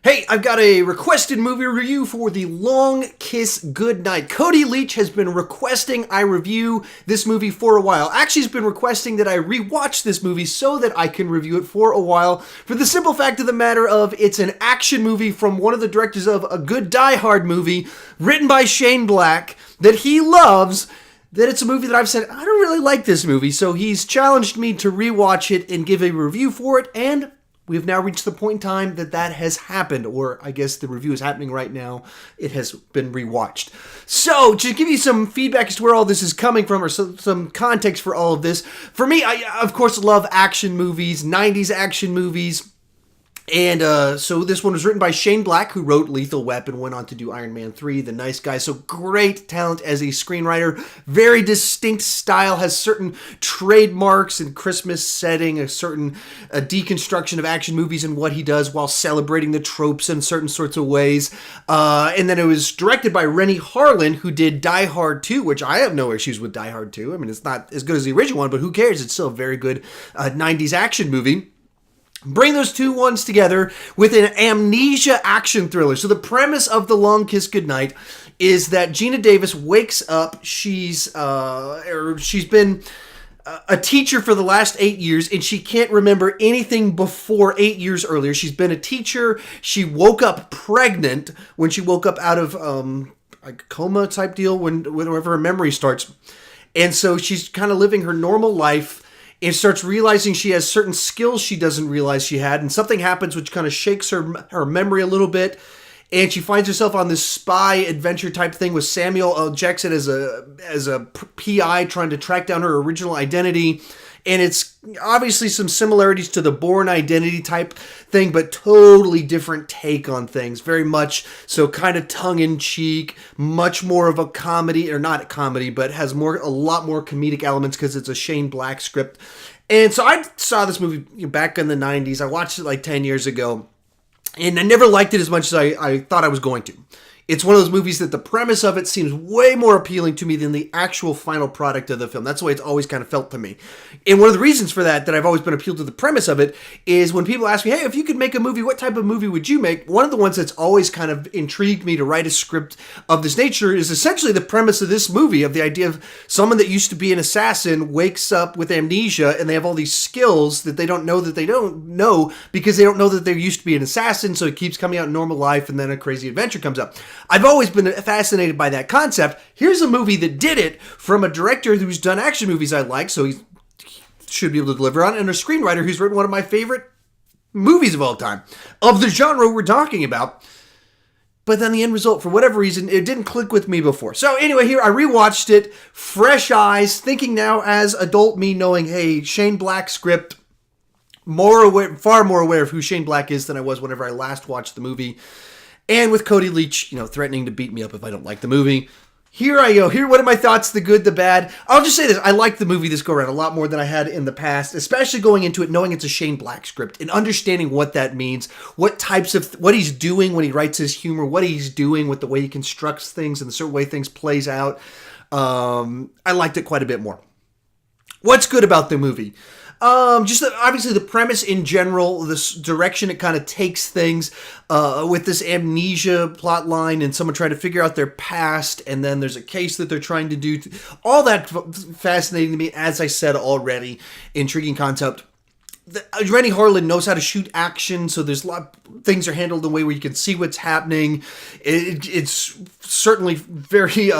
Hey, I've got a requested movie review for The Long Kiss Goodnight. Cody Leach has been requesting I review this movie for a while. Actually, he's been requesting that I rewatch this movie so that I can review it for a while. For the simple fact of the matter of it's an action movie from one of the directors of a good Die Hard movie written by Shane Black that he loves. That it's a movie that I've said, I don't really like this movie. So he's challenged me to rewatch it and give a review for it, and we've now reached the point in time that has happened, or I guess the review is happening right now. It has been rewatched. So, to give you some feedback as to where all this is coming from, or some context for all of this, for me, I, of course, love action movies, 90s action movies. And so this one was written by Shane Black, who wrote Lethal Weapon, went on to do Iron Man 3, The Nice Guy. So great talent as a screenwriter, very distinct style, has certain trademarks and Christmas setting, a certain deconstruction of action movies and what he does while celebrating the tropes in certain sorts of ways. And then it was directed by Rennie Harlin, who did Die Hard 2, which I have no issues with Die Hard 2. I mean, it's not as good as the original one, but who cares? It's still a very good 90s action movie. Bring those two ones together with an amnesia action thriller. So the premise of The Long Kiss Goodnight is that Gina Davis wakes up. She's been a teacher for the last 8 years, and she can't remember anything before 8 years earlier. She's been a teacher. She woke up pregnant when she woke up out of a coma type deal whenever her memory starts. And so she's kind of living her normal life and starts realizing she has certain skills she doesn't realize she had, and something happens which kind of shakes her memory a little bit, and she finds herself on this spy adventure type thing with Samuel L. Jackson as a PI trying to track down her original identity. And it's obviously some similarities to the Bourne Identity type thing, but totally different take on things. Very much so, kind of tongue-in-cheek, much more of a comedy, or not a comedy, but has a lot more comedic elements because it's a Shane Black script. And so I saw this movie back in the 90s. I watched it like 10 years ago, and I never liked it as much as I thought I was going to. It's one of those movies that the premise of it seems way more appealing to me than the actual final product of the film. That's the way it's always kind of felt to me. And one of the reasons for that I've always been appealed to the premise of it, is when people ask me, hey, if you could make a movie, what type of movie would you make? One of the ones that's always kind of intrigued me to write a script of this nature is essentially the premise of this movie, of the idea of someone that used to be an assassin wakes up with amnesia, and they have all these skills that they don't know because they don't know that they used to be an assassin, so it keeps coming out in normal life, and then a crazy adventure comes up. I've always been fascinated by that concept. Here's a movie that did it from a director who's done action movies I like, so he should be able to deliver on, and a screenwriter who's written one of my favorite movies of all time, of the genre we're talking about. But then the end result, for whatever reason, it didn't click with me before. So anyway, here I rewatched it, fresh eyes, thinking now as adult me, knowing, hey, Shane Black script, far more aware of who Shane Black is than I was whenever I last watched the movie. And with Cody Leach, threatening to beat me up if I don't like the movie. Here I go. Here, what are my thoughts, the good, the bad? I'll just say this. I like the movie this go-around a lot more than I had in the past, especially going into it knowing it's a Shane Black script and understanding what that means, what he's doing when he writes his humor, what he's doing with the way he constructs things and the certain way things plays out. I liked it quite a bit more. What's good about the movie? Obviously the premise in general, this direction it kind of takes things, with this amnesia plot line and someone trying to figure out their past, and then there's a case that they're trying to do. All that fascinating to me, as I said already. Intriguing concept. Rennie Harlin knows how to shoot action, so there's a lot of things are handled in a way where you can see what's happening. It's certainly very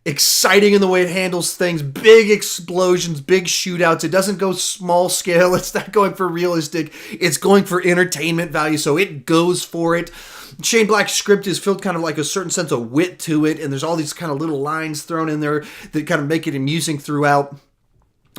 exciting in the way it handles things. Big explosions, big shootouts. It doesn't go small scale. It's not going for realistic. It's going for entertainment value, so it goes for it. Shane Black's script is filled kind of like a certain sense of wit to it, and there's all these kind of little lines thrown in there that kind of make it amusing throughout.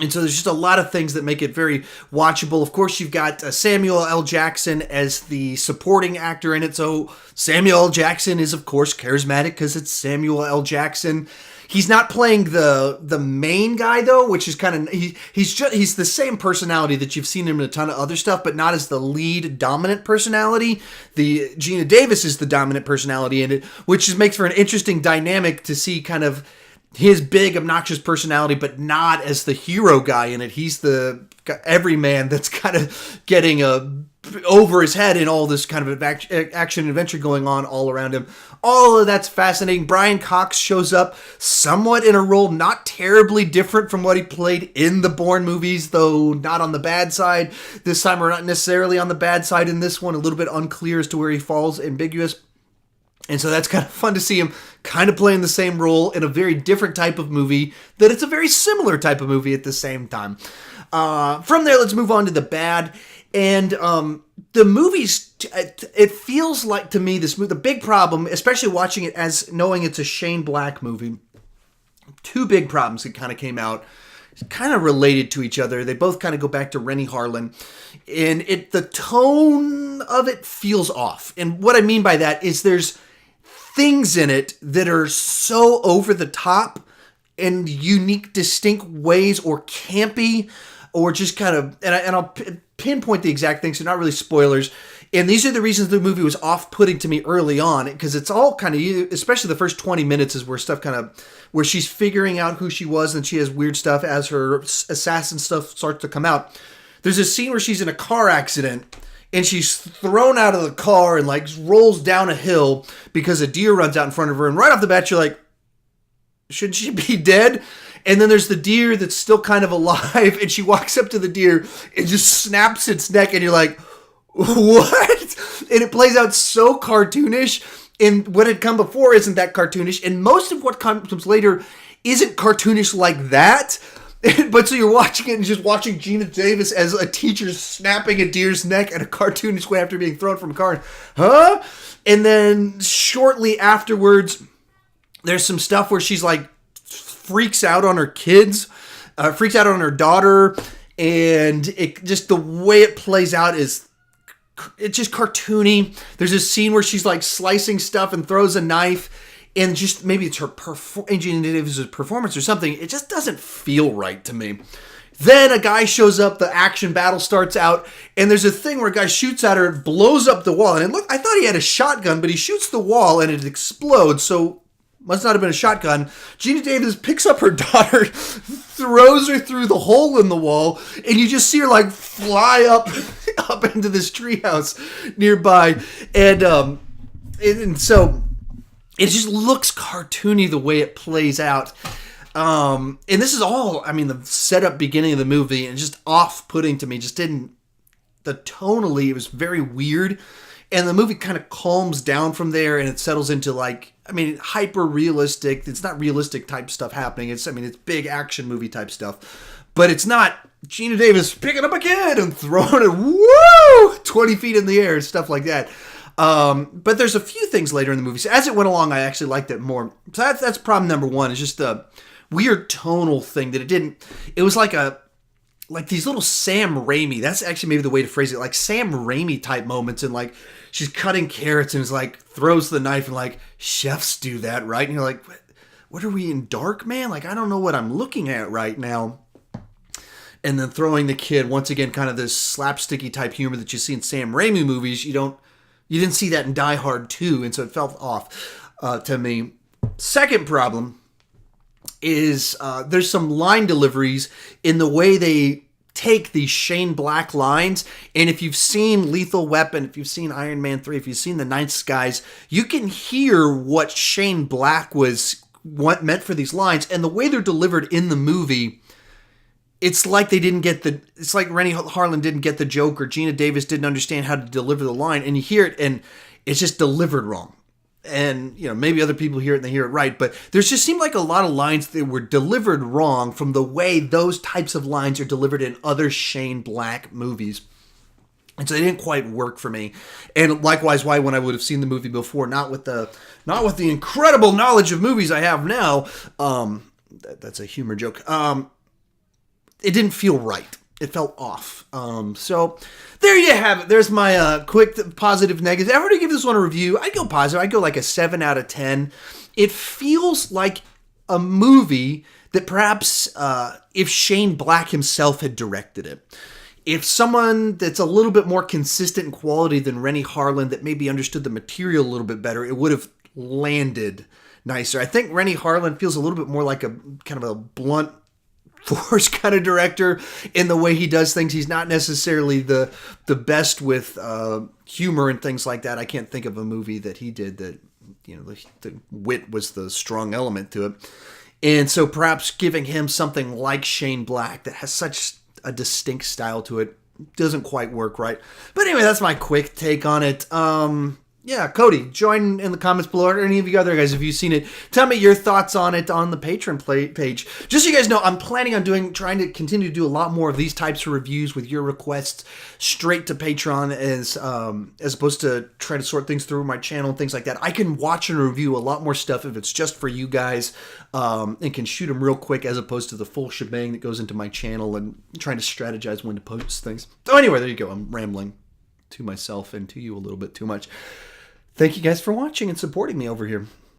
And so there's just a lot of things that make it very watchable. Of course, you've got Samuel L. Jackson as the supporting actor in it. So Samuel L. Jackson is, of course, charismatic because it's Samuel L. Jackson. He's not playing the main guy, though, which is kind of... He's the same personality that you've seen him in a ton of other stuff, but not as the lead dominant personality. Gina Davis is the dominant personality in it, which makes for an interesting dynamic to see kind of his big, obnoxious personality, but not as the hero guy in it. He's the everyman that's kind of getting over his head in all this kind of action adventure going on all around him. All of that's fascinating. Brian Cox shows up somewhat in a role not terribly different from what he played in the Bourne movies, though not on the bad side. This time we're not necessarily on the bad side in this one. A little bit unclear as to where he falls, ambiguous. And so that's kind of fun to see him kind of playing the same role in a very different type of movie, that it's a very similar type of movie at the same time. From there, let's move on to the bad. And the movies, it feels like to me, the big problem, especially watching it as knowing it's a Shane Black movie, two big problems that kind of came out, kind of related to each other. They both kind of go back to Rennie Harlan. And the tone of it feels off. And what I mean by that is there's things in it that are so over the top in unique, distinct ways, or campy, or just kind of, and I'll pinpoint the exact things, so not really spoilers. And these are the reasons the movie was off-putting to me early on, because it's all kind of, especially the first 20 minutes is where stuff kind of, where she's figuring out who she was, and she has weird stuff as her assassin stuff starts to come out. There's a scene where she's in a car accident, and she's thrown out of the car and like rolls down a hill because a deer runs out in front of her. And right off the bat, you're like, should she be dead? And then there's the deer that's still kind of alive, and she walks up to the deer and just snaps its neck, and you're like, what? And it plays out so cartoonish, and what had come before isn't that cartoonish, and most of what comes later isn't cartoonish like that. But so you're watching it and just watching Gina Davis as a teacher snapping a deer's neck in a cartoonish way after being thrown from a car. Huh? And then shortly afterwards, there's some stuff where she's like freaks out on her kids, freaks out on her daughter, and it just, the way it plays out is, it's just cartoony. There's a scene where she's like slicing stuff and throws a knife, and just maybe it's her Gina Davis' performance or something. It just doesn't feel right to me. Then a guy shows up, the action battle starts out, and there's a thing where a guy shoots at her, blows up the wall. And look, I thought he had a shotgun, but he shoots the wall and it explodes, so must not have been a shotgun. Gina Davis picks up her daughter, throws her through the hole in the wall, and you just see her like fly up into this treehouse nearby. And so it just looks cartoony the way it plays out. And this is all, I mean, the setup beginning of the movie, and just off-putting to me. Just didn't, tonally, it was very weird. And the movie kind of calms down from there, and it settles into like, I mean, hyper-realistic. It's not realistic type stuff happening. It's big action movie type stuff. But it's not Gina Davis picking up a kid and throwing it, woo, 20 feet in the air and stuff like that. But there's a few things later in the movie. So as it went along, I actually liked it more. So that's problem number one. It's just the weird tonal thing that it was like these little Sam Raimi. That's actually maybe the way to phrase it. Like Sam Raimi type moments, and like she's cutting carrots and is like throws the knife and like, chefs do that, right? And you're like, what are we in, Dark Man? Like, I don't know what I'm looking at right now. And then throwing the kid, once again, kind of this slapsticky type humor that you see in Sam Raimi movies. You didn't see that in Die Hard 2, and so it felt off to me. Second problem is there's some line deliveries in the way they take these Shane Black lines. And if you've seen Lethal Weapon, if you've seen Iron Man 3, if you've seen The Night Skies, you can hear what Shane Black what meant for these lines. And the way they're delivered in the movie, it's like it's like Rennie Harlan didn't get the joke, or Gina Davis didn't understand how to deliver the line, and you hear it and it's just delivered wrong. And, maybe other people hear it and they hear it right, but there's just seemed like a lot of lines that were delivered wrong from the way those types of lines are delivered in other Shane Black movies. And so they didn't quite work for me. And likewise, why when I would have seen the movie before, not with the incredible knowledge of movies I have now, that's a humor joke, it didn't feel right. It felt off. So there you have it. There's my quick positive negative. If I were to give this one a review, I'd go positive. I'd go like a 7 out of 10. It feels like a movie that perhaps if Shane Black himself had directed it, if someone that's a little bit more consistent in quality than Rennie Harlan, that maybe understood the material a little bit better, it would have landed nicer. I think Rennie Harlan feels a little bit more like a kind of a blunt force kind of director in the way he does things. He's not necessarily the best with humor and things like that. I can't think of a movie that he did that, you know, the wit was the strong element to it. And so perhaps giving him something like Shane Black that has such a distinct style to it doesn't quite work right. But anyway, that's my quick take on it. Yeah, Cody, join in the comments below. Or any of you other guys, if you've seen it, tell me your thoughts on it on the Patreon page. Just so you guys know, I'm planning on trying to continue to do a lot more of these types of reviews with your requests straight to Patreon, as opposed to try to sort things through my channel and things like that. I can watch and review a lot more stuff if it's just for you guys, and can shoot them real quick, as opposed to the full shebang that goes into my channel and trying to strategize when to post things. So anyway, there you go. I'm rambling to myself and to you a little bit too much. Thank you guys for watching and supporting me over here.